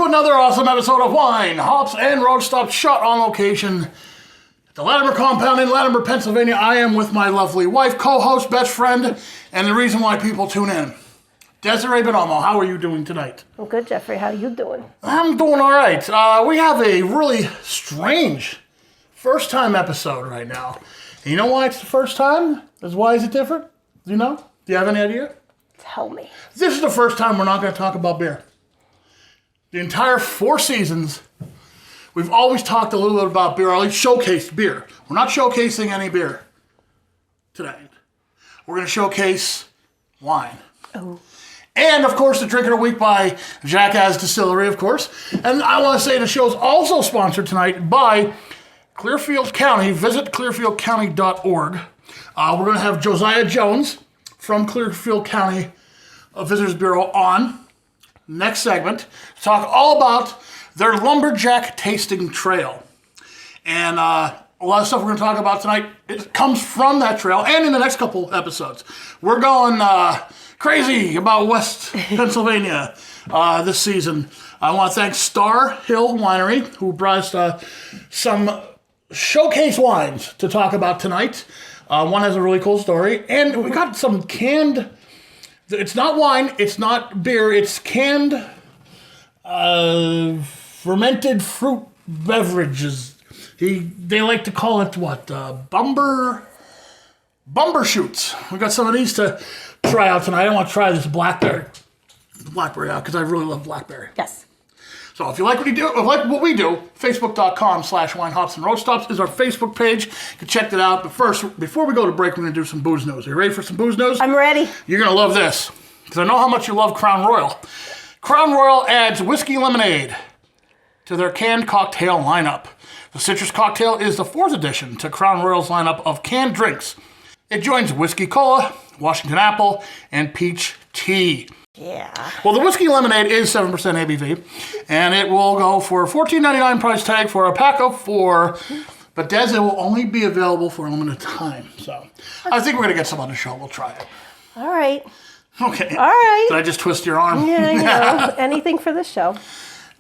another awesome episode of Wine, Hops, and Road Stop, shot on location at the Latimer compound in Latimer, Pennsylvania. I am with my lovely wife, co-host, best friend, and the reason why people tune in. Desiree Bonomo, how are you doing tonight? I'm good, Jeffrey. How are you doing? I'm doing all right. We have a really strange first-time episode right now. And you know why it's the first time? Why is it different? Do you know? Do you have any idea? Tell me. This is the first time we're not going to talk about beer. The entire 4 seasons, we've always talked a little bit about beer, or at least showcased beer. We're not showcasing any beer tonight. We're going to showcase wine. Oh. And, of course, the Drink of the Week by Jack-Azz Distillery, of course. And I want to say the show's also sponsored tonight by Clearfield County. Visit clearfieldcounty.org. We're going to have Josiah Jones from Clearfield County Visitors Bureau on next segment to talk all about their Lumberjack Tasting Trail. And a lot of stuff we're going to talk about tonight, it comes from that trail and in the next couple episodes. We're going crazy about West Pennsylvania this season. I want to thank Starr Hill Winery, who brought us some showcase wines to talk about tonight. One has a really cool story. And we got some canned... It's not wine, it's not beer, it's canned fermented fruit beverages. They like to call it what? Bumbershoots. We got some of these to try out tonight. I want to try this blackberry out because I really love blackberry. Yes. So if you like what we do, facebook.com/Wine Hops and Road Stops is our Facebook page. You can check that out. But first, before we go to break, we're going to do some booze news. Are you ready for some booze news? I'm ready. You're going to love this because I know how much you love Crown Royal. Crown Royal adds whiskey lemonade to their canned cocktail lineup. The citrus cocktail is the 4th addition to Crown Royal's lineup of canned drinks. It joins whiskey cola, Washington apple, and peach tea. Yeah. Well, the whiskey lemonade is 7% ABV, and it will go for a $14.99 price tag for a pack of 4. But Des, it will only be available for a limited time. So I think we're going to get some on the show. We'll try it. All right. Okay. All right. Did I just twist your arm? Yeah, you know, anything for the show.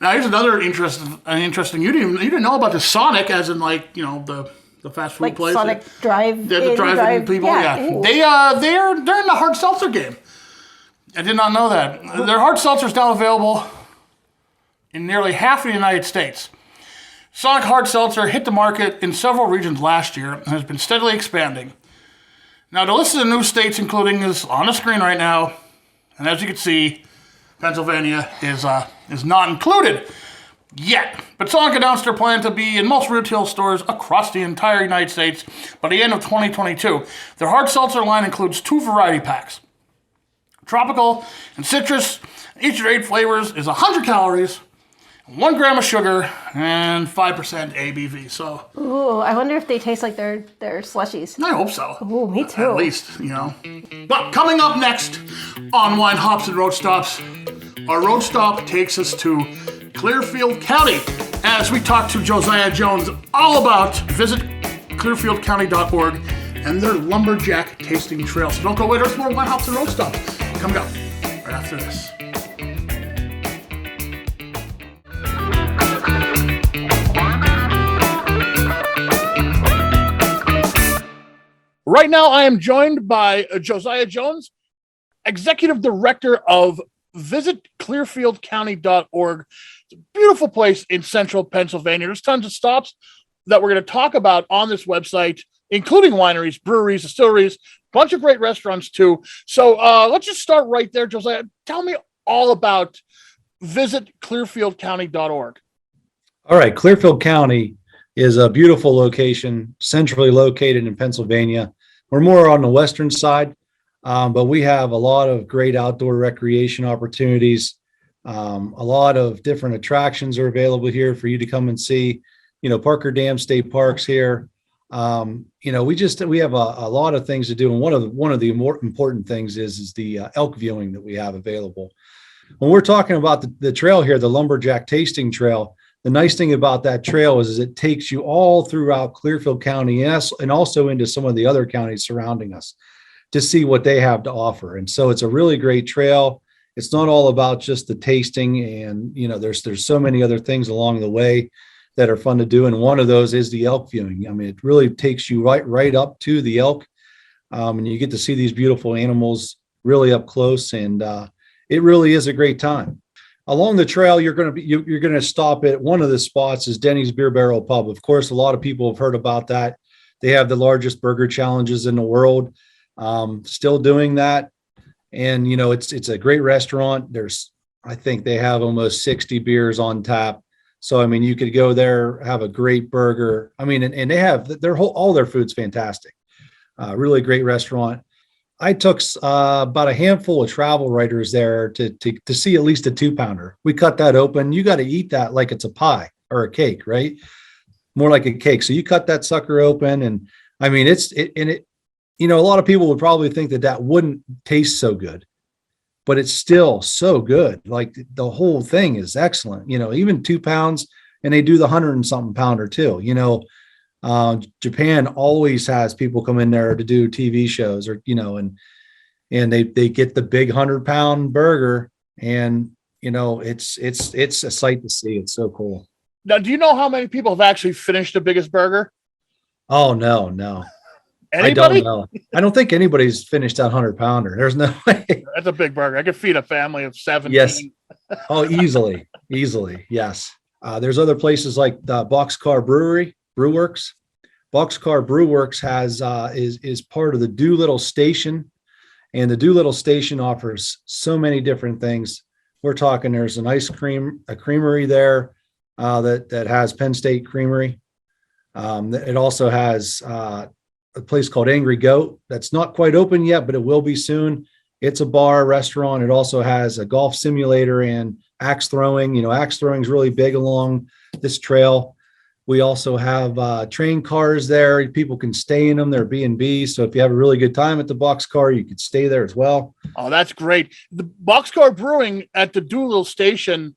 Now, here's another interesting. You didn't know about the Sonic, as in like, you know, the fast food like place. Sonic Drive. The drive-in people. Yeah. They're in the hard seltzer game. I did not know that. Their hard seltzer is now available in nearly half of the United States. Sonic Hard Seltzer hit the market in several regions last year and has been steadily expanding. Now, the list of the new states including is on the screen right now, and as you can see, Pennsylvania is not included yet. But Sonic announced their plan to be in most retail stores across the entire United States by the end of 2022. Their hard seltzer line includes 2 variety packs. Tropical and citrus. Each of their 8 flavors is 100 calories, 1 gram of sugar, and 5% ABV. So, ooh, I wonder if they taste like their slushies. I hope so. Ooh, me too. At least, you know. But coming up next on Wine Hops and Road Stops, our road stop takes us to Clearfield County as we talk to Josiah Jones all about visit clearfieldcounty.org and their Lumberjack Tasting Trail. So don't go away. There's more Wine Hops and Road Stops coming up right after this. Right now, I am joined by Josiah Jones, Executive Director of Visit Clearfieldcounty.org. It's a beautiful place in central Pennsylvania. There's tons of stops that we're going to talk about on this website, including wineries, breweries, distilleries, bunch of great restaurants too. So let's just start right there, Josiah. Tell me all about Visit Clearfieldcounty.org. All right, Clearfield County is a beautiful location, centrally located in Pennsylvania. We're more on the western side, but we have a lot of great outdoor recreation opportunities. A lot of different attractions are available here for you to come and see. You know, Parker Dam State Park's here. You know, we have a lot of things to do, and one of the more important things is the elk viewing that we have available. When we're talking about the trail here, the Lumberjack Tasting Trail, the nice thing about that trail is it takes you all throughout Clearfield County and also into some of the other counties surrounding us to see what they have to offer. And so it's a really great trail. it's not all about just the tasting, and there's so many other things along the way that are fun to do. And one of those is the elk viewing. I mean, it really takes you right up to the elk, and you get to see these beautiful animals really up close, and it really is a great time. Along the trail, you're going to stop at one of the spots is Denny's Beer Barrel Pub. Of course, a lot of people have heard about that. They have the largest burger challenges in the world, still doing that. And, it's a great restaurant. I think they have almost 60 beers on tap. So, I mean, you could go there, have a great burger. I mean, and they have all their food's fantastic. Really great restaurant. I took about a handful of travel writers there to see at least a 2-pounder. We cut that open. You got to eat that like it's a pie or a cake, right? More like a cake. So you cut that sucker open, and I mean, a lot of people would probably think that wouldn't taste so good, but it's still so good. Like the whole thing is excellent. Even 2 pounds, and they do the 100 and something pounder too. Japan always has people come in there to do TV shows, or and they get the big 100-pound burger, and it's a sight to see. It's so cool. Now, do you know how many people have actually finished the biggest burger? Oh, no. Anybody? I don't know. I don't think anybody's finished that 100-pounder. There's no way. That's a big burger. I could feed a family of 17. Yes. Oh, easily. Yes. There's other places like the Boxcar Brewery, Brewworks. Boxcar Brewworks is part of the Doolittle Station, and the Doolittle Station offers so many different things. We're talking there's a creamery there that has Penn State Creamery. It also has a place called Angry Goat that's not quite open yet, but it will be soon. It's a bar, restaurant. It also has a golf simulator and axe throwing. Axe throwing is really big along this trail. We also have train cars there. People can stay in them. They're B&B. So if you have a really good time at the Boxcar, you could stay there as well. Oh, that's great. The Boxcar Brewing at the Doolittle Station,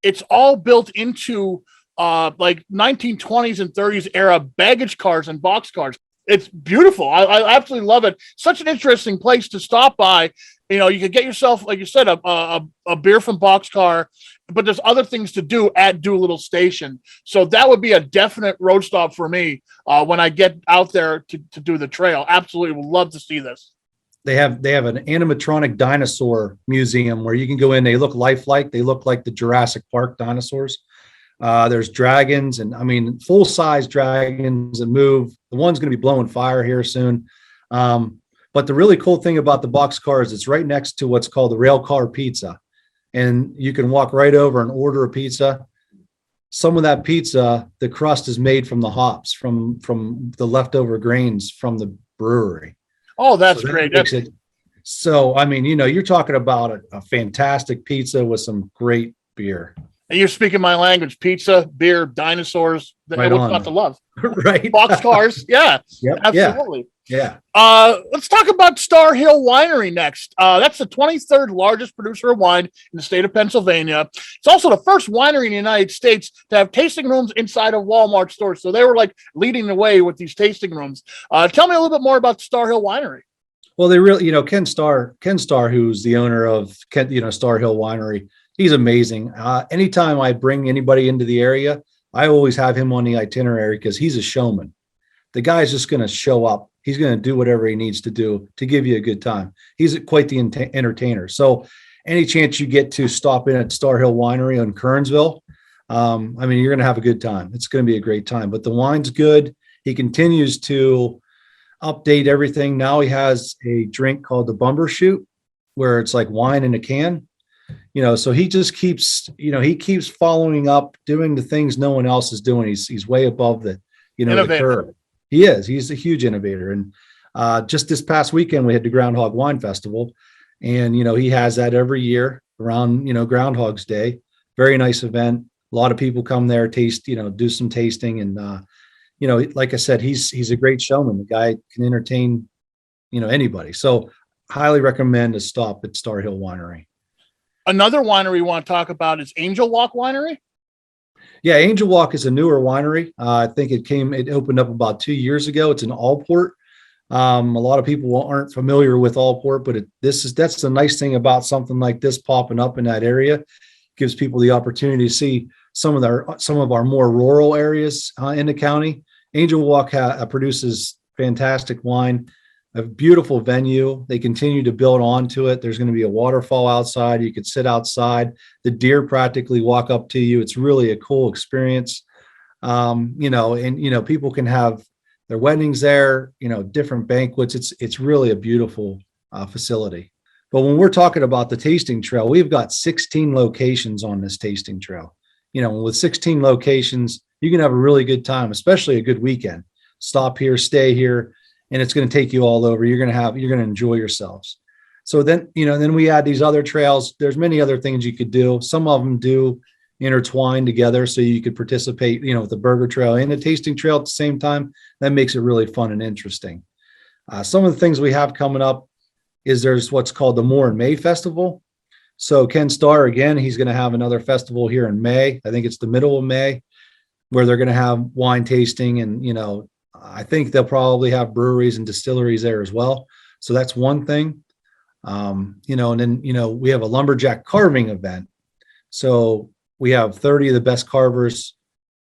it's all built into like 1920s and 30s era baggage cars and boxcars. It's beautiful. I absolutely love it. Such an interesting place to stop by. You could get yourself, like you said, a beer from Boxcar, but there's other things to do at Doolittle Station. So that would be a definite road stop for me when I get out there to do the trail. Absolutely would love to see this. They have an animatronic dinosaur museum where you can go in. They look lifelike. They look like the Jurassic Park dinosaurs. There's dragons, and I mean, full-size dragons that move. The one's going to be blowing fire here soon. But the really cool thing about the Boxcar is it's right next to what's called the Rail Car Pizza. And you can walk right over and order a pizza. Some of that pizza, the crust is made from the hops, from the leftover grains from the brewery. Oh, that's great. So, I mean, you're talking about a fantastic pizza with some great beer. And you're speaking my language: pizza, beer, dinosaurs. Right what's on. not to love? Right. Boxcars. Yeah. Yep. Absolutely. Yeah. Let's talk about Starr Hill Winery next. That's the 23rd largest producer of wine in the state of Pennsylvania. It's also the first winery in the United States to have tasting rooms inside of Walmart stores. So they were like leading the way with these tasting rooms. Tell me a little bit more about Starr Hill Winery. Well, they really, Ken Starr, who's the owner of Starr Hill Winery, he's amazing. Anytime I bring anybody into the area, I always have him on the itinerary because he's a showman. The guy's just going to show up. He's going to do whatever he needs to do to give you a good time. He's quite the entertainer. So any chance you get to stop in at Starr Hill Winery on Kernsville, I mean, you're going to have a good time. It's going to be a great time. But the wine's good. He continues to update everything. Now he has a drink called the Bumbershoot, where it's like wine in a can. So he just keeps, he keeps following up, doing the things no one else is doing. He's way above the curve. He is. He's a huge innovator. And just this past weekend, we had the Groundhog Wine Festival, and, he has that every year around, Groundhog's Day. Very nice event. A lot of people come there, taste, do some tasting. And, like I said, he's a great showman. The guy can entertain, anybody. So highly recommend a stop at Starr Hill Winery. Another winery we want to talk about is Angel Walk Winery. Yeah, Angel Walk is a newer winery. I think it opened up about 2 years ago. It's in Allport. A lot of people aren't familiar with Allport, but that's the nice thing about something like this popping up in that area. It gives people the opportunity to see some of our more rural areas in the county. Angel Walk produces fantastic wine, a beautiful venue. They continue to build onto it. There's going to be a waterfall outside. You could sit outside. The deer practically walk up to you. It's really a cool experience. People can have their weddings there, different banquets. It's really a beautiful facility. But when we're talking about the tasting trail, we've got 16 locations on this tasting trail. With 16 locations, you can have a really good time, especially a good weekend. Stop here, stay here, and it's going to take you all over. You're going to enjoy yourselves. So then we add these other trails. There's many other things you could do. Some of them do intertwine together, so you could participate, with the burger trail and the tasting trail at the same time. That makes it really fun and interesting. Some of the things we have coming up is there's what's called the More in May Festival. So Ken Starr, again, he's going to have another festival here in May. I think it's the middle of May, where they're going to have wine tasting. And, I think they'll probably have breweries and distilleries there as well. So that's one thing. And then, we have a lumberjack carving event. So we have 30 of the best carvers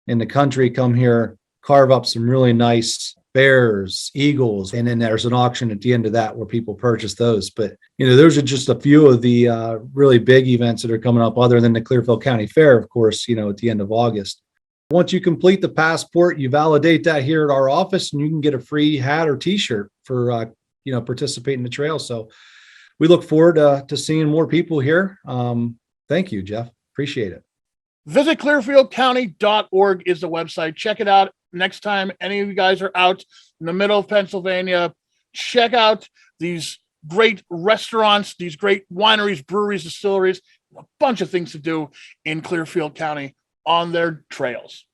in the country come here, carve up some really nice bears, eagles, and then there's an auction at the end of that where people purchase those. But those are just a few of the really big events that are coming up, other than the Clearfield County Fair, of course, at the end of August. Once you complete the passport, you validate that here at our office, and you can get a free hat or t-shirt for participating in the trail. So we look forward to seeing more people here. Thank you, Jeff. Appreciate it. Visit clearfieldcounty.org is the website. Check it out. Next time any of you guys are out in the middle of Pennsylvania, check out these great restaurants, these great wineries, breweries, distilleries, a bunch of things to do in Clearfield County on their trails.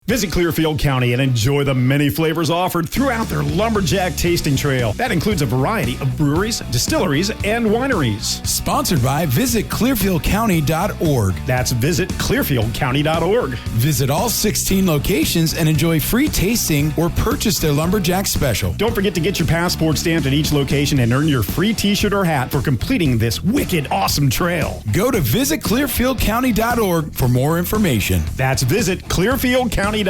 Visit Clearfield County and enjoy the many flavors offered throughout their Lumberjack Tasting Trail. That includes a variety of breweries, distilleries, and wineries. Sponsored by visitclearfieldcounty.org. That's visitclearfieldcounty.org. Visit all 16 locations and enjoy free tasting or purchase their Lumberjack special. Don't forget to get your passport stamped at each location and earn your free t-shirt or hat for completing this wicked awesome trail. Go to visitclearfieldcounty.org for more information. That's visitclearfieldcounty.org. Welcome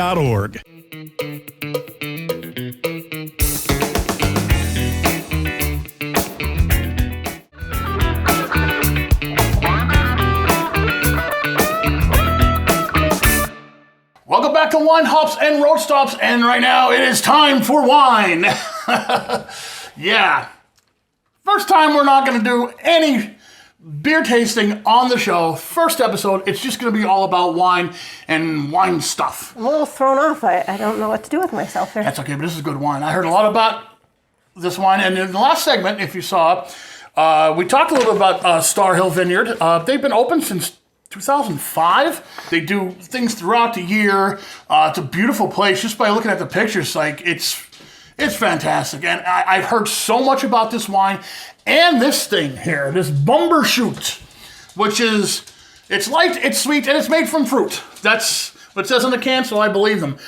back to Wine Hops and Road Stops, and right now it is time for wine. Yeah. First time we're not going to do any beer tasting on the show. First episode, it's just going to be all about wine and wine stuff. I'm a little thrown off. I don't know what to do with myself here. That's okay, but this is good wine. I heard a lot about this wine, and in the last segment, if you saw, we talked a little bit about Starr Vineyard. They've been open since 2005. They do things throughout the year. It's a beautiful place. Just by looking at the pictures, it's fantastic. And I've heard so much about this wine and this thing here, this Bumbershoot, which is, it's light, it's sweet, and it's made from fruit. That's what it says on the can, so I believe them.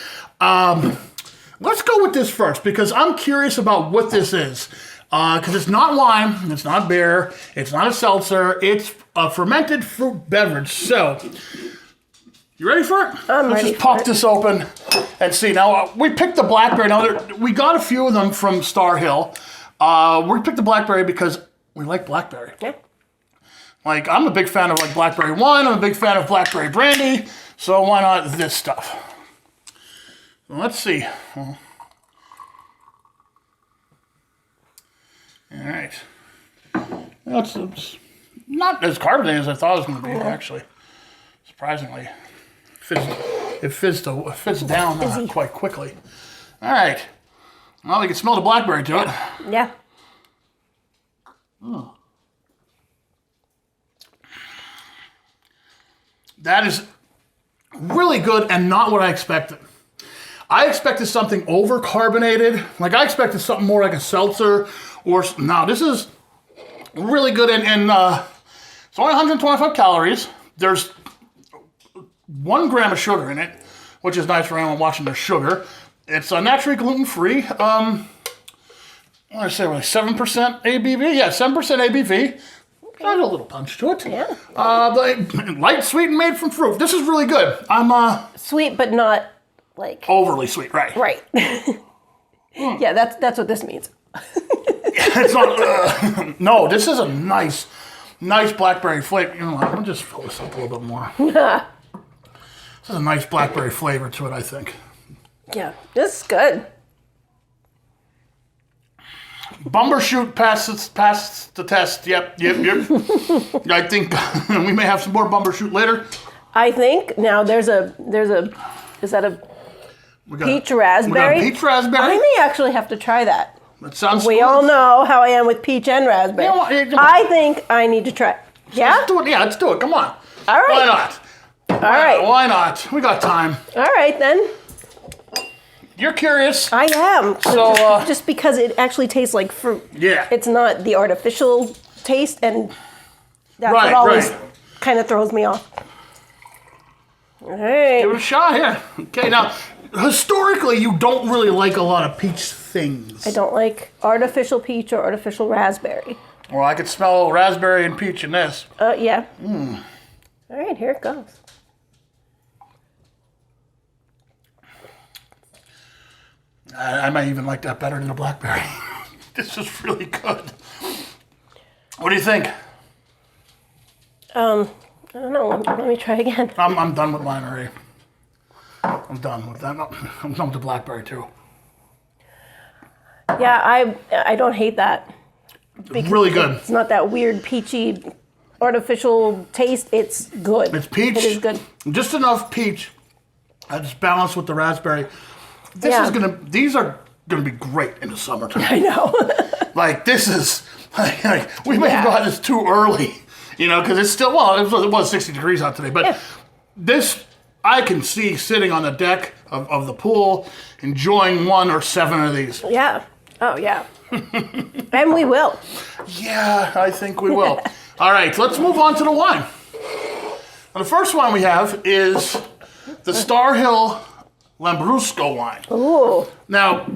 Let's go with this first, because I'm curious about what this is. Because it's not wine, it's not beer, it's not a seltzer, it's a fermented fruit beverage. So, you ready for it? Let's just pop this open and see. Now, we picked the blackberry. Now, we got a few of them from Starr. We picked the blackberry because we like blackberry. Okay. I'm a big fan of blackberry wine. I'm a big fan of blackberry brandy. So why not this stuff? Let's see. All right. It's not as carbonated as I thought it was going to be, actually. Surprisingly. It fizzes down quite quickly. All right. Well, you can smell the blackberry to it. Yeah. Oh. That is really good and not what I expected. I expected something over-carbonated. I expected something more like a seltzer. No, this is really good. And it's only 125 calories. There's 1 gram of sugar in it, which is nice for anyone watching their sugar. It's naturally gluten-free. I want to say like 7% ABV. Yeah, 7% ABV. Got a little punch to it. Yeah. Light, sweet, and made from fruit. This is really good. I'm Sweet, but not like overly sweet, right? right. Yeah, that's what this means. It's not. No, this is a nice blackberry flavor. You know what? I'm gonna just fill this up a little bit more. This is a nice blackberry flavor to it, I think. Yeah, this is good. Bumbershoot passes the test. Yep. I think we may have some more Bumbershoot later. I think now there's a is that a peach raspberry? We got a peach raspberry. I may actually have to try that. That sounds. We all know how I am with peach and raspberry. You know, I think I need to try. Yeah? Let's do it. Yeah, let's do it. Come on. All right. Why not? All right. Why not? We got time. All right, then. You're curious. I am. So, just because it actually tastes like fruit. Yeah. It's not the artificial taste, and that's what always kind of throws me off. All right. Give it a shot here. Okay, now, historically, you don't really like a lot of peach things. I don't like artificial peach or artificial raspberry. Well, I could smell raspberry and peach in this. Yeah. All right, here it goes. I might even like that better than the blackberry. This is really good. What do you think? I don't know. Let me try again. I'm done with Winery. I'm done with that. I'm done with the blackberry too. Yeah, I don't hate that. It's really good. It's not that weird peachy artificial taste. It's good. It's peach. It is good. Just enough peach. Just balanced with the raspberry. These are gonna be great in the summertime. I know. Like this is like we may have got this too early, because it's still it was 60 degrees out today, but this I can see sitting on the deck of the pool enjoying 1 or 7 of these. Yeah. Oh yeah. And we will. Yeah, I think we will. All right, let's move on to the wine. Well, the first wine we have is the Starr Lambrusco wine. Ooh. Now,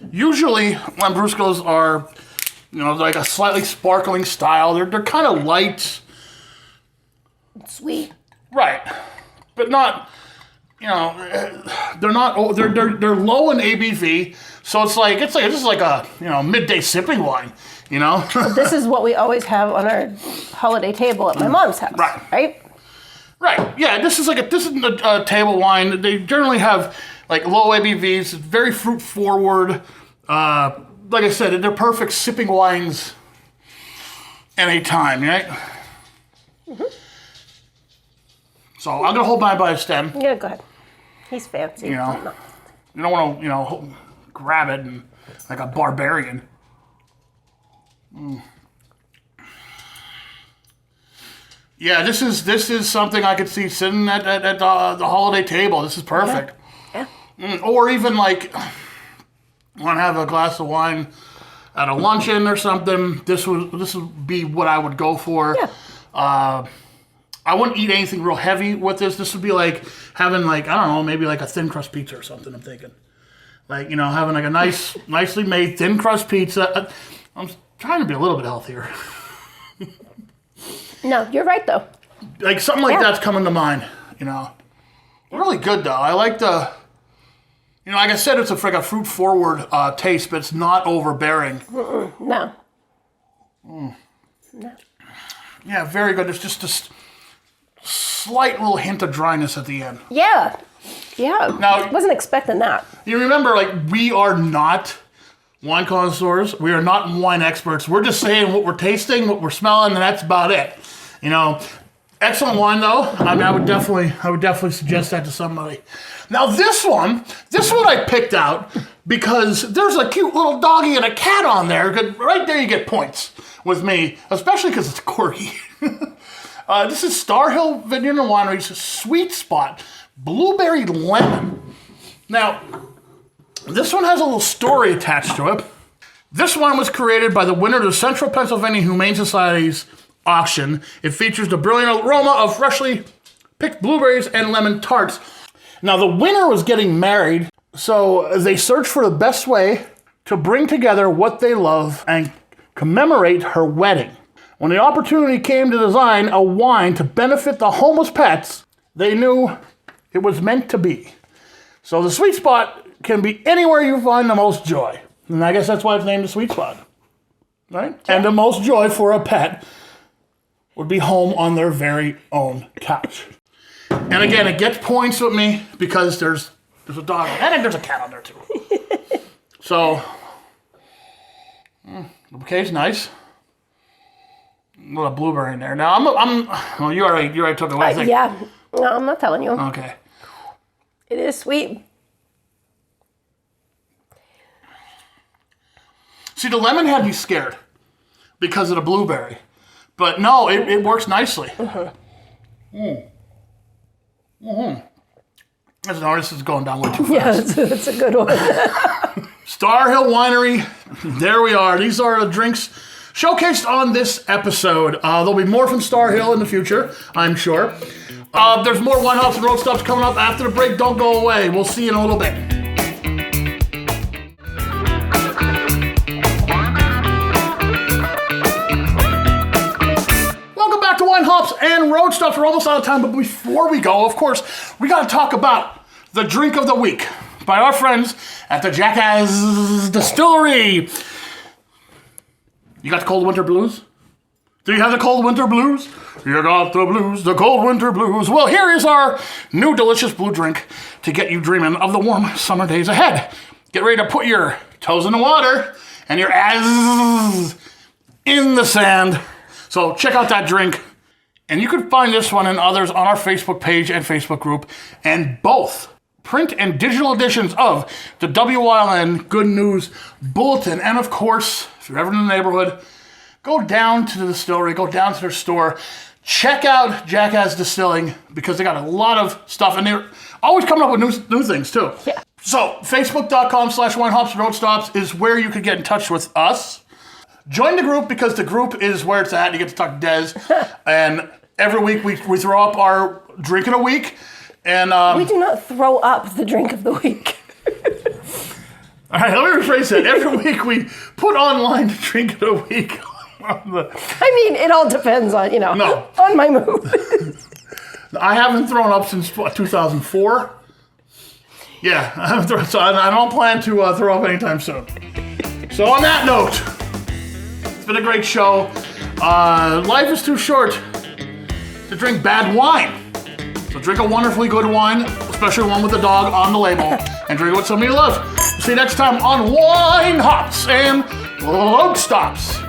usually Lambruscos are, like a slightly sparkling style. They're kind of light, Sweet. right? But not, they're not. They're low in ABV, so it's just like a midday sipping wine. This is what we always have on our holiday table at my mom's house. Right. Right. Yeah. This is a table wine. They generally have like low ABVs, very fruit forward. Like I said, they're perfect sipping wines anytime, right? Mm-hmm. So I'm gonna hold mine by a stem. Yeah, go ahead. He's fancy. You don't want to grab it and like a barbarian. Yeah, this is something I could see sitting at the holiday table. This is perfect. Yeah. Or even like want to have a glass of wine at a luncheon or something. This would be what I would go for. Yeah. I wouldn't eat anything real heavy with this. This would be like having maybe like a thin crust pizza or something. I'm thinking, having like a nicely made thin crust pizza. I'm trying to be a little bit healthier. No, you're right though. Like something like that's coming to mind. Really good though. I like the. Like I said, it's like a fruit forward taste, but it's not overbearing. No. No. Yeah, very good. There's just a slight little hint of dryness at the end. Yeah. Now, I wasn't expecting that. You remember, we are not wine connoisseurs. We are not wine experts. We're just saying what we're tasting, what we're smelling, and that's about it. Excellent wine though. I mean, I would definitely suggest that to somebody. Now this one I picked out because there's a cute little doggy and a cat on there. Right there you get points with me, especially because it's corgi. This is Starr Vineyard and Winery's Sweet Spot Blueberry Lemon. Now, this one has a little story attached to it. This wine was created by the winner of the Central Pennsylvania Humane Society's auction. It features the brilliant aroma of freshly picked blueberries and lemon tarts. Now, the winner was getting married So they searched for the best way to bring together what they love and commemorate her wedding. When the opportunity came to design a wine to benefit the homeless pets, they knew it was meant to be. So the sweet spot can be anywhere you find the most joy. And I guess that's why it's named the sweet spot. Right? And the most joy for a pet would be home on their very own couch. And again, it gets points with me because there's a dog. I think there's a cat on there too. So, the bouquet's nice. A little blueberry in there. Now, well, you already took it away. I think. Yeah. No, I'm not telling you. Okay. It is sweet. See, the lemon had me scared because of the blueberry. But no, it works nicely. As an artist, is going down way too fast. Yeah, it's a good one. Starr Hill Winery. There we are. These are the drinks showcased on this episode. There'll be more from Starr Hill in the future, I'm sure. There's more Wine Hops and Road Stops coming up after the break. Don't go away. We'll see you in a little bit. Welcome back to Wine Hops and Road Stops. We're almost out of time, but before we go, of course, we got to talk about the drink of the week by our friends at the Jack-Azz Distillery. You got the cold winter blues? Do you have the cold winter blues? You got the blues, the cold winter blues. Well, here is our new delicious blue drink to get you dreaming of the warm summer days ahead. Get ready to put your toes in the water and your ass in the sand. So check out that drink. And you can find this one and others on our Facebook page and Facebook group. And both print and digital editions of the WYLN Good News Bulletin. And of course, if you're ever in the neighborhood, go down to the distillery, go down to their store, check out Jack-Azz Distilling because they got a lot of stuff and they're always coming up with new things too. Yeah. So Facebook.com/WineHopsRoadStops is where you could get in touch with us. Join the group because the group is where it's at. You get to talk to Des. And every week we throw up our drink of the week. And we do not throw up the drink of the week. All right, let me rephrase that. Every week we put online the drink of the week. I mean, it all depends on, on my mood. I haven't thrown up since 2004. Yeah, I haven't thrown, so I don't plan to throw up anytime soon. So on that note, it's been a great show. Life is too short to drink bad wine. So drink a wonderfully good wine, especially one with a dog on the label, and drink it with somebody you love. See you next time on Wine Hops and Road Stops.